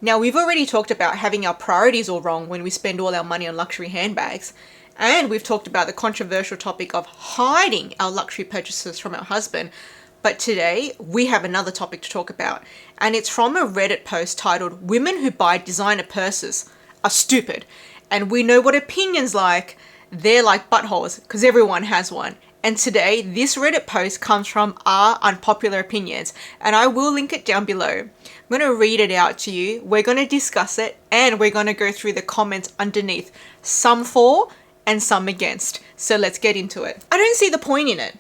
Now, we've already talked about having our priorities all wrong when we spend all our money on luxury handbags. And we've talked about the controversial topic of hiding our luxury purchases from our husband. But today, we have another topic to talk about. And it's from a Reddit post titled, "Women Who Buy Designer Purses Are Stupid." And we know what opinions like. They're like buttholes, because everyone has one. And today, this Reddit post comes from our unpopular opinions, and I will link it down below. I'm going to read it out to you, we're going to discuss it, and we're going to go through the comments underneath. Some for and some against. So let's get into it. I don't see the point in it.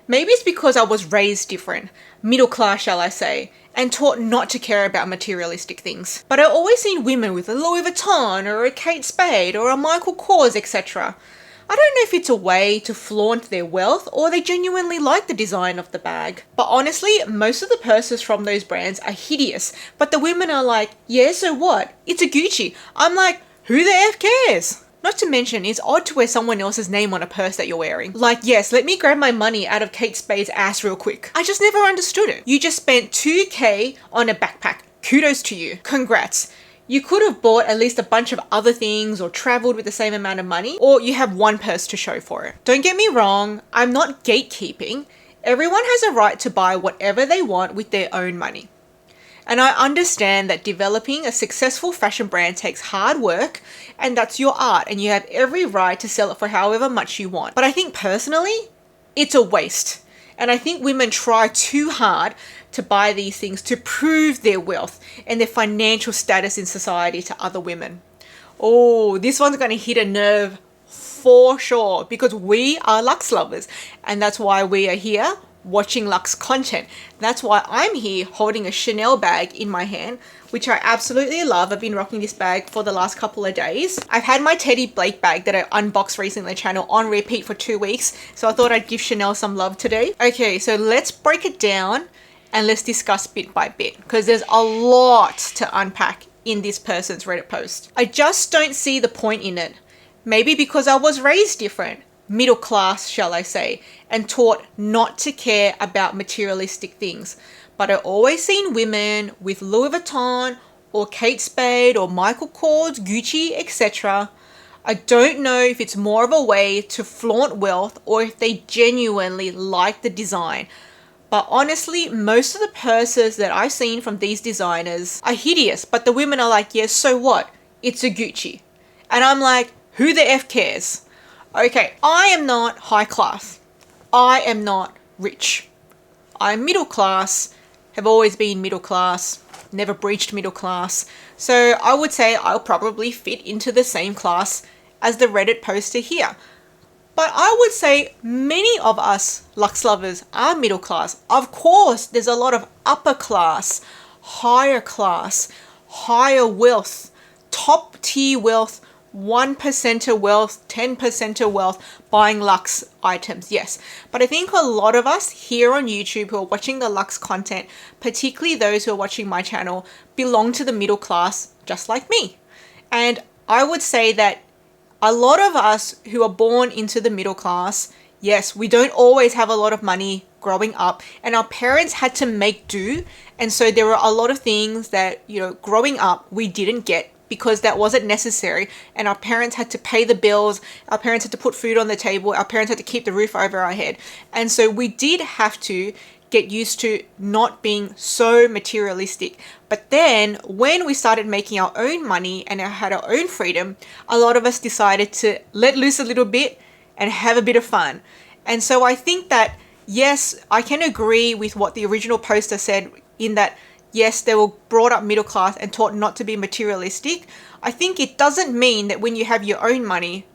Maybe it's because I was raised different, middle class shall I say, and taught not to care about materialistic things. But I've always seen women with a Louis Vuitton or a Kate Spade or a Michael Kors, etc. I don't know if it's a way to flaunt their wealth or they genuinely like the design of the bag. But honestly, most of the purses from those brands are hideous. But the women are like, yeah, so what? It's a Gucci. I'm like, who the F cares? Not to mention, it's odd to wear someone else's name on a purse that you're wearing. Like, yes, let me grab my money out of Kate Spade's ass real quick. I just never understood it. You just spent $2,000 on a backpack. Kudos to you. Congrats. You could have bought at least a bunch of other things or traveled with the same amount of money, or you have one purse to show for it. Don't get me wrong, I'm not gatekeeping. Everyone has a right to buy whatever they want with their own money. And I understand that developing a successful fashion brand takes hard work, and that's your art, and you have every right to sell it for however much you want. But I think personally, it's a waste. And I think women try too hard to buy these things to prove their wealth and their financial status in society to other women. Oh, this one's going to hit a nerve for sure, because we are luxe lovers, and that's why we are here watching luxe content. That's why I'm here holding a Chanel bag in my hand, which I absolutely love. I've been rocking this bag for the last couple of days. I've had my Teddy Blake bag that I unboxed recently on the channel on repeat for 2 weeks, so I thought I'd give Chanel some love today. Okay, so let's break it down and let's discuss bit by bit, because there's a lot to unpack in this person's Reddit post. I just don't see the point in it. Maybe because I was raised different, middle class shall I say, and taught not to care about materialistic things. But I've always seen women with Louis Vuitton or Kate Spade or Michael Kors, Gucci, etc. I don't know if it's more of a way to flaunt wealth or if they genuinely like the design. But honestly, most of the purses that I've seen from these designers are hideous, but the women are like, yes, so what? It's a Gucci. And I'm like, who the F cares? Okay, I am not high class. I am not rich. I'm middle class, have always been middle class, never breached middle class. So I would say I'll probably fit into the same class as the Reddit poster here. But I would say many of us luxe lovers are middle class. Of course, there's a lot of upper class, higher wealth, top tier wealth, 1% wealth, 10% wealth, buying luxe items, yes. But I think a lot of us here on YouTube who are watching the luxe content, particularly those who are watching my channel, belong to the middle class just like me. And I would say that a lot of us who are born into the middle class, yes, we don't always have a lot of money growing up, and our parents had to make do. And so there were a lot of things that, growing up we didn't get because that wasn't necessary, and our parents had to pay the bills, our parents had to put food on the table, our parents had to keep the roof over our head. And so we did have to get used to not being so materialistic. But then when we started making our own money and had our own freedom, a lot of us decided to let loose a little bit and have a bit of fun. And so I think that, yes, I can agree with what the original poster said in that, yes, they were brought up middle class and taught not to be materialistic. I think it doesn't mean that when you have your own money,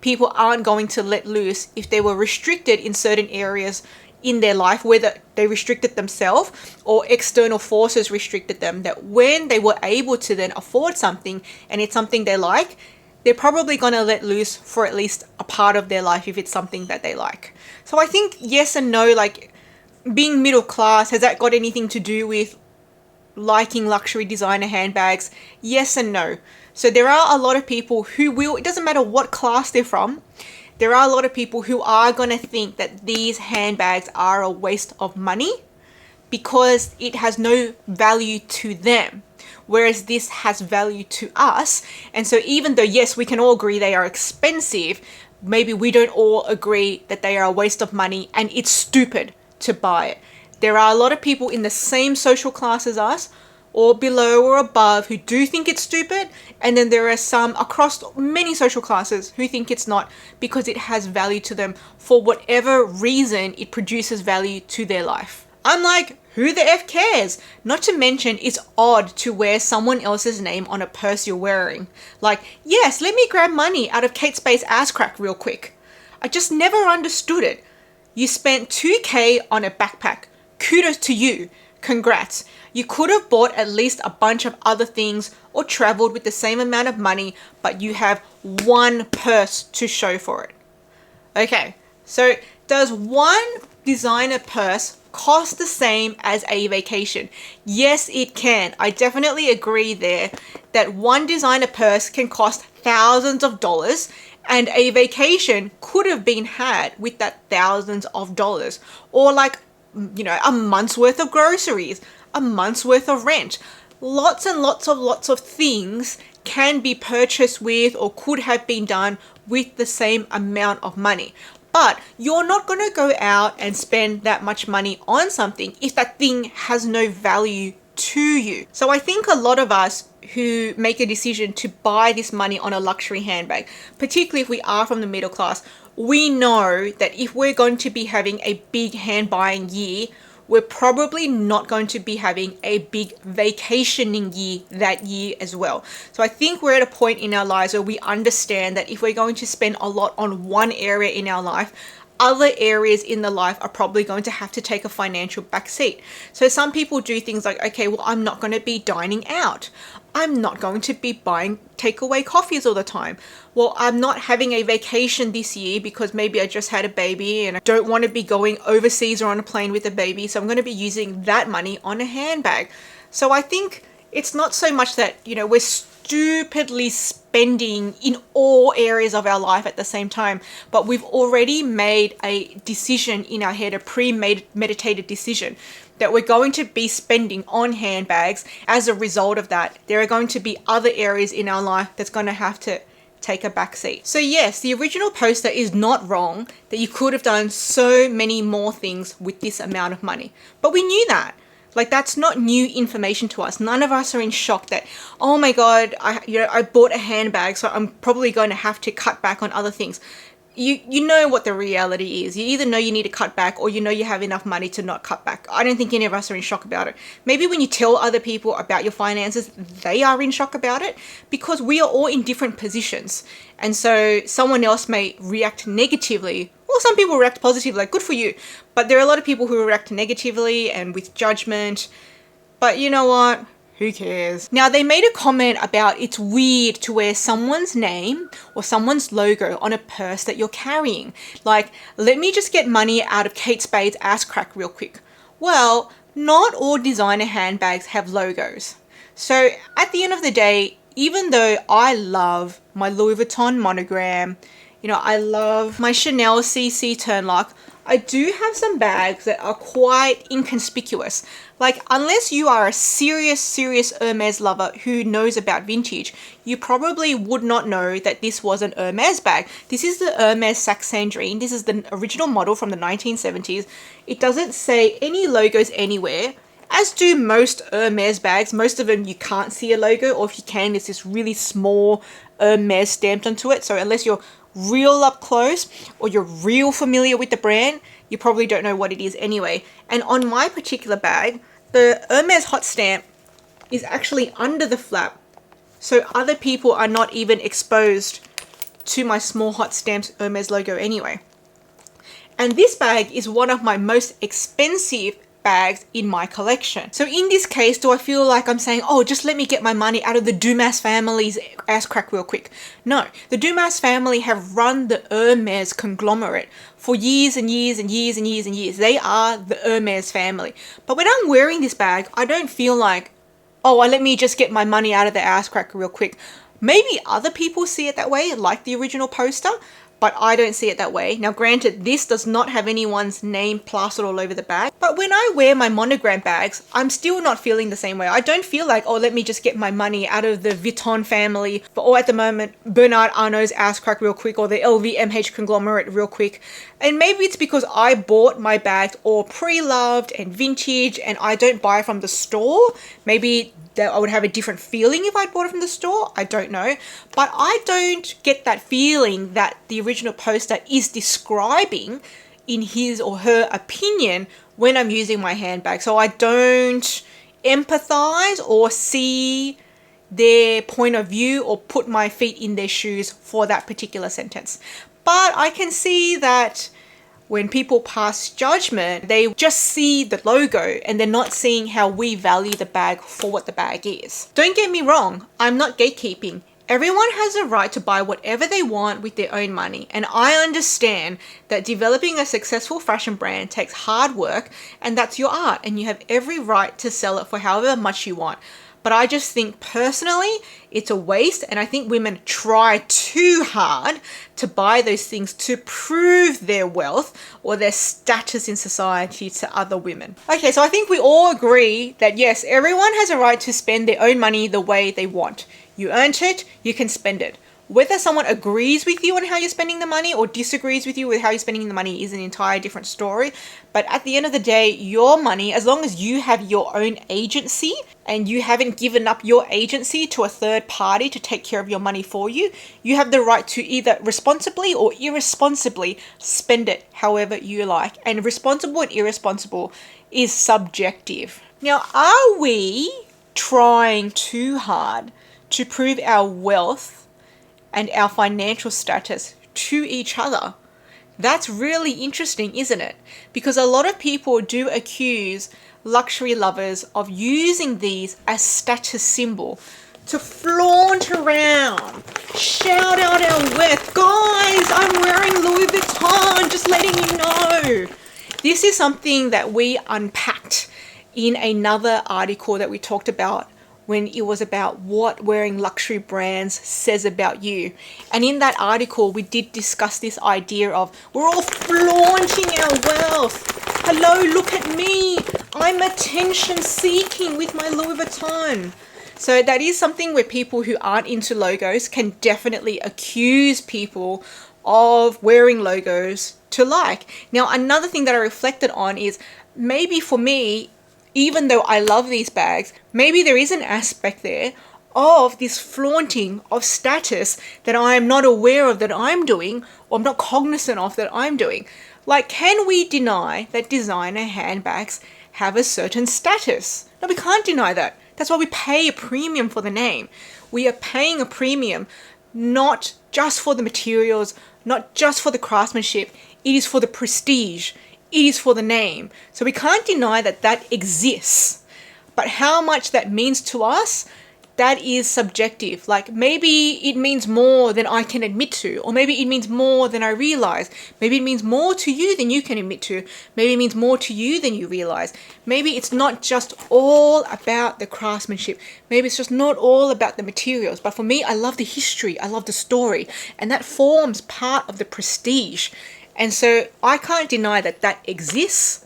people aren't going to let loose if they were restricted in certain areas in their life, whether they restricted themselves or external forces restricted them, that when they were able to then afford something and it's something they like, they're probably going to let loose for at least a part of their life if it's something that they like. So I think yes and no, like being middle class, has that got anything to do with liking luxury designer handbags? Yes and no. So there are a lot of people who will, it doesn't matter what class they're from, there are a lot of people who are going to think that these handbags are a waste of money because it has no value to them. whereas this has value to us. And so even though, yes, we can all agree they are expensive, maybe we don't all agree that they are a waste of money and it's stupid to buy it. There are a lot of people in the same social class as us, or below or above, who do think it's stupid, and then there are some across many social classes who think it's not, because it has value to them for whatever reason it produces value to their life. I'm like, who the F cares? Not to mention, it's odd to wear someone else's name on a purse you're wearing. Like, yes, let me grab money out of Kate Spade's ass crack real quick. I just never understood it. You spent $2,000 on a backpack. Kudos to you. Congrats. You could have bought at least a bunch of other things or traveled with the same amount of money, but you have one purse to show for it. Okay, so does one designer purse cost the same as a vacation? Yes, it can. I definitely agree there that one designer purse can cost thousands of dollars, and a vacation could have been had with that thousands of dollars, or like, you know, a month's worth of groceries, a month's worth of rent. Lots and lots of things can be purchased with, or could have been done with, the same amount of money. But you're not going to go out and spend that much money on something if that thing has no value to you. So I think a lot of us who make a decision to buy this money on a luxury handbag, particularly if we are from the middle class, we know that if we're going to be having a big hand buying year, we're probably not going to be having a big vacationing year that year as well. So I think we're at a point in our lives where we understand that if we're going to spend a lot on one area in our life, other areas in the life are probably going to have to take a financial backseat. So some people do things like, okay, well, I'm not going to be dining out. I'm not going to be buying takeaway coffees all the time. Well, I'm not having a vacation this year because maybe I just had a baby and I don't want to be going overseas or on a plane with a baby. So I'm going to be using that money on a handbag. So I think it's not so much that, you know, we're stupidly spending in all areas of our life at the same time, but we've already made a decision in our head, a premeditated decision, that we're going to be spending on handbags. As a result of that, there are going to be other areas in our life that's going to have to take a back seat. So yes, the original poster is not wrong that you could have done so many more things with this amount of money, but we knew that. Like, that's not new information to us. None of us are in shock that, oh my God, I bought a handbag, so I'm probably going to have to cut back on other things. You know what the reality is. You either know you need to cut back, or you know you have enough money to not cut back. I don't think any of us are in shock about it. Maybe when you tell other people about your finances, they are in shock about it, because we are all in different positions. And so someone else may react negatively. Well, some people react positively, like, good for you. But there are a lot of people who react negatively and with judgment. But you know what? Who cares? Now, they made a comment about it's weird to wear someone's name or someone's logo on a purse that you're carrying. Like, let me just get money out of Kate Spade's ass crack real quick. Well, not all designer handbags have logos. So at the end of the day, even though I love my Louis Vuitton monogram, you know, I love my Chanel CC turnlock, I do have some bags that are quite inconspicuous. Like, unless you are a serious Hermes lover who knows about vintage, you probably would not know that this was an Hermes bag. This is the Hermes Saxandrine. This is the original model from the 1970s. It doesn't say any logos anywhere, as do most Hermes bags. Most of them you can't see a logo, or if you can, it's this really small Hermes stamped onto it. So unless you're real up close or you're real familiar with the brand, you probably don't know what it is anyway. And on my particular bag, the Hermes hot stamp is actually under the flap, so other people are not even exposed to my small hot stamped Hermes logo anyway. And this bag is one of my most expensive bags in my collection. So in this case, do I feel like I'm saying, oh, just let me get my money out of the Dumas family's ass crack real quick? No, the Dumas family have run the Hermes conglomerate for years and years and years and years and years. They are the Hermes family. But when I'm wearing this bag, I don't feel like, oh, let me just get my money out of the ass crack real quick. Maybe other people see it that way, like the original poster, but I don't see it that way. Now, granted, this does not have anyone's name plastered all over the bag, but when I wear my monogram bags, I'm still not feeling the same way. I don't feel like, oh, let me just get my money out of the Vuitton family, or at the moment, Bernard Arnault's ass crack real quick, or the LVMH conglomerate real quick. And maybe it's because I bought my bags all pre-loved and vintage, and I don't buy from the store. Maybe that I would have a different feeling if I'd bought it from the store. I don't know. But I don't get that feeling that the original poster is describing in his or her opinion when I'm using my handbag. So I don't empathize or see their point of view or put my feet in their shoes for that particular sentence. But I can see that when people pass judgment, they just see the logo and they're not seeing how we value the bag for what the bag is. Don't get me wrong, I'm not gatekeeping. Everyone has a right to buy whatever they want with their own money, and I understand that developing a successful fashion brand takes hard work, and that's your art, and you have every right to sell it for however much you want. But I just think personally, it's a waste, and I think women try too hard to buy those things to prove their wealth or their status in society to other women. Okay, so I think we all agree that yes, everyone has a right to spend their own money the way they want. You earned it, you can spend it. Whether someone agrees with you on how you're spending the money or disagrees with you with how you're spending the money is an entire different story. But at the end of the day, your money, as long as you have your own agency and you haven't given up your agency to a third party to take care of your money for you, you have the right to either responsibly or irresponsibly spend it however you like. And responsible and irresponsible is subjective. Now, are we trying too hard to prove our wealth and our financial status to each other? That's really interesting, isn't it? Because a lot of people do accuse luxury lovers of using these as status symbol to flaunt around, shout out our worth. Guys, I'm wearing Louis Vuitton, just letting you know. This is something that we unpacked in another article that we talked about when it was about what wearing luxury brands says about you. And in that article, we did discuss this idea of we're all flaunting our wealth. Hello, look at me. I'm attention seeking with my Louis Vuitton. So that is something where people who aren't into logos can definitely accuse people of wearing logos to like. Now, another thing that I reflected on is maybe for me, even though I love these bags, maybe there is an aspect there of this flaunting of status that I am not aware of that I'm doing, or I'm not cognizant of that I'm doing. Like, can we deny that designer handbags have a certain status? No, we can't deny that. That's why we pay a premium for the name. We are paying a premium not just for the materials, not just for the craftsmanship, it is for the prestige. It is for the name. So we can't deny that that exists. But how much that means to us, that is subjective. Like, maybe it means more than I can admit to, or maybe it means more than I realize. Maybe it means more to you than you can admit to. Maybe it means more to you than you realize. Maybe it's not just all about the craftsmanship. Maybe it's just not all about the materials. But for me, I love the history. I love the story. And that forms part of the prestige. And so I can't deny that that exists.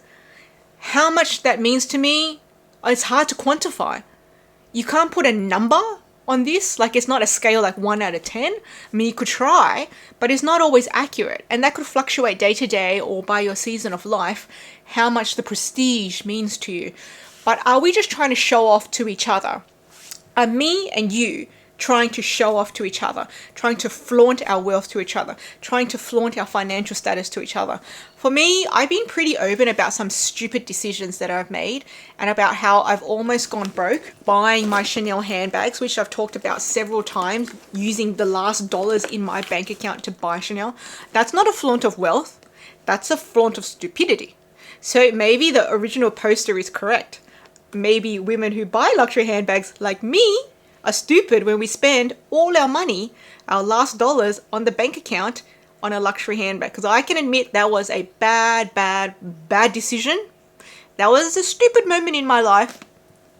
How much that means to me, it's hard to quantify. You can't put a number on this. Like, it's not a scale like 1 out of 10. I mean, you could try, but it's not always accurate. And that could fluctuate day to day or by your season of life, how much the prestige means to you. But are we just trying to show off to each other? Are me and you trying to show off to each other, trying to flaunt our wealth to each other, trying to flaunt our financial status to each other? For me, I've been pretty open about some stupid decisions that I've made and about how I've almost gone broke buying my Chanel handbags, which I've talked about several times, using the last dollars in my bank account to buy Chanel. That's not a flaunt of wealth. That's a flaunt of stupidity. So maybe the original poster is correct. Maybe women who buy luxury handbags like me are stupid when we spend all our money, our last dollars on the bank account on a luxury handbag. Because I can admit that was a bad decision. That was a stupid moment in my life.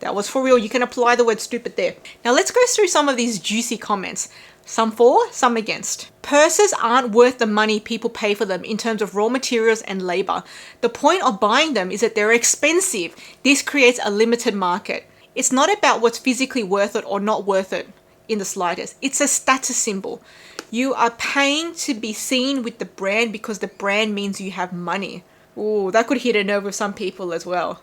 That was for real. You can apply the word stupid there. Now let's go through some of these juicy comments. Some for, some against. Purses aren't worth the money people pay for them in terms of raw materials and labor. The point of buying them is that they're expensive. This creates a limited market. It's not about what's physically worth it or not worth it in the slightest. It's a status symbol. You are paying to be seen with the brand because the brand means you have money. Ooh, that could hit a nerve with some people as well.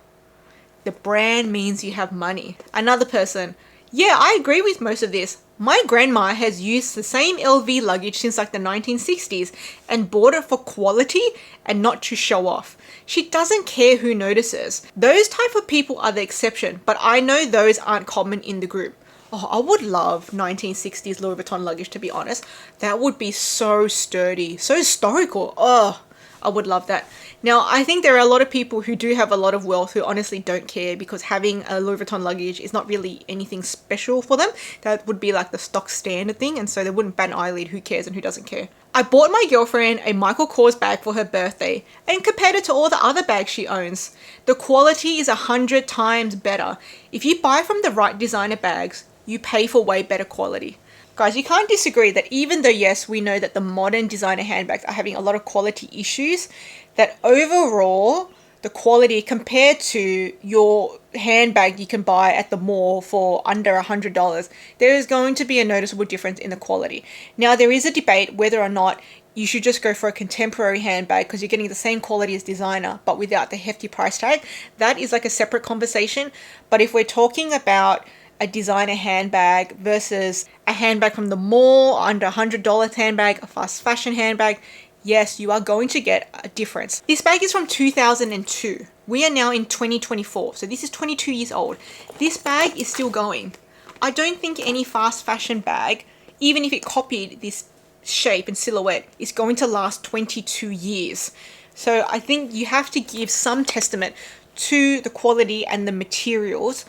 The brand means you have money. Another person, yeah, I agree with most of this. My grandma has used the same LV luggage since like the 1960s and bought it for quality and not to show off. She doesn't care who notices. Those type of people are the exception, but I know those aren't common in the group. Oh, I would love 1960s Louis Vuitton luggage, to be honest. That would be so sturdy, so historical. Oh, I would love that. Now, I think there are a lot of people who do have a lot of wealth who honestly don't care because having a Louis Vuitton luggage is not really anything special for them. That would be like the stock standard thing, and so they wouldn't bat an eyelid who cares and who doesn't care. I bought my girlfriend a Michael Kors bag for her birthday and compared it to all the other bags she owns. The quality is 100 times better. If you buy from the right designer bags, you pay for way better quality. Guys, you can't disagree that even though, yes, we know that the modern designer handbags are having a lot of quality issues, that overall, the quality compared to your handbag you can buy at the mall for under $100, there is going to be a noticeable difference in the quality. Now, there is a debate whether or not you should just go for a contemporary handbag because you're getting the same quality as designer, but without the hefty price tag. That is like a separate conversation. But if we're talking about a designer handbag versus a handbag from the mall, under $100 handbag, a fast fashion handbag, yes, you are going to get a difference. This bag is from 2002. We are now in 2024, so this is 22 years old. This bag is still going. I don't think any fast fashion bag, even if it copied this shape and silhouette, is going to last 22 years. So I think you have to give some testament to the quality and the materials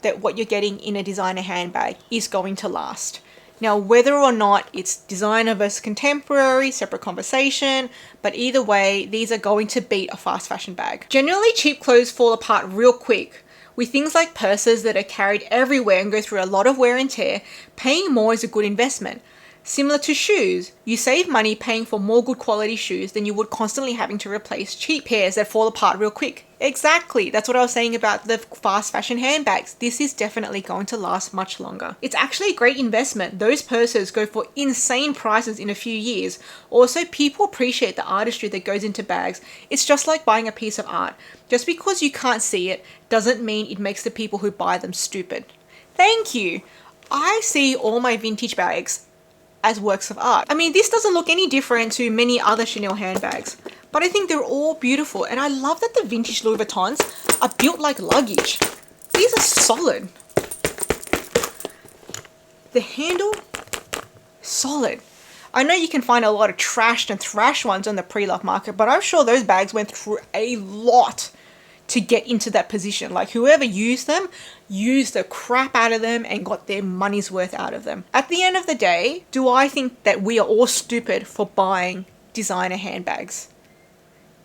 that what you're getting in a designer handbag is going to last. Now, whether or not it's designer versus contemporary, separate conversation, but either way, these are going to beat a fast fashion bag. Generally, cheap clothes fall apart real quick. With things like purses that are carried everywhere and go through a lot of wear and tear, paying more is a good investment. Similar to shoes, you save money paying for more good quality shoes than you would constantly having to replace cheap pairs that fall apart real quick. Exactly, that's what I was saying about the fast fashion handbags. This is definitely going to last much longer. It's actually a great investment. Those purses go for insane prices in a few years. Also, people appreciate the artistry that goes into bags. It's just like buying a piece of art. Just because you can't see it doesn't mean it makes the people who buy them stupid. Thank you. I see all my vintage bags as works of art. I mean, this doesn't look any different to many other Chanel handbags, but I think they're all beautiful, and I love that the vintage Louis Vuittons are built like luggage. These are solid. The handle, solid. I know you can find a lot of trashed and thrashed ones on the pre-loved market, but I'm sure those bags went through a lot to get into that position. Like, whoever used them, used the crap out of them and got their money's worth out of them. At the end of the day, do I think that we are all stupid for buying designer handbags?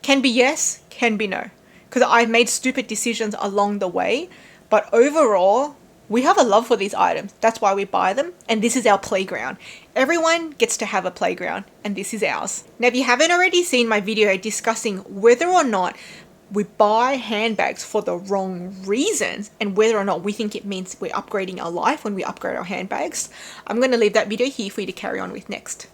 Can be yes, can be no. Because I've made stupid decisions along the way, but overall, we have a love for these items. That's why we buy them, and this is our playground. Everyone gets to have a playground, and this is ours. Now, if you haven't already seen my video discussing whether or not we buy handbags for the wrong reasons and whether or not we think it means we're upgrading our life when we upgrade our handbags, I'm going to leave that video here for you to carry on with next.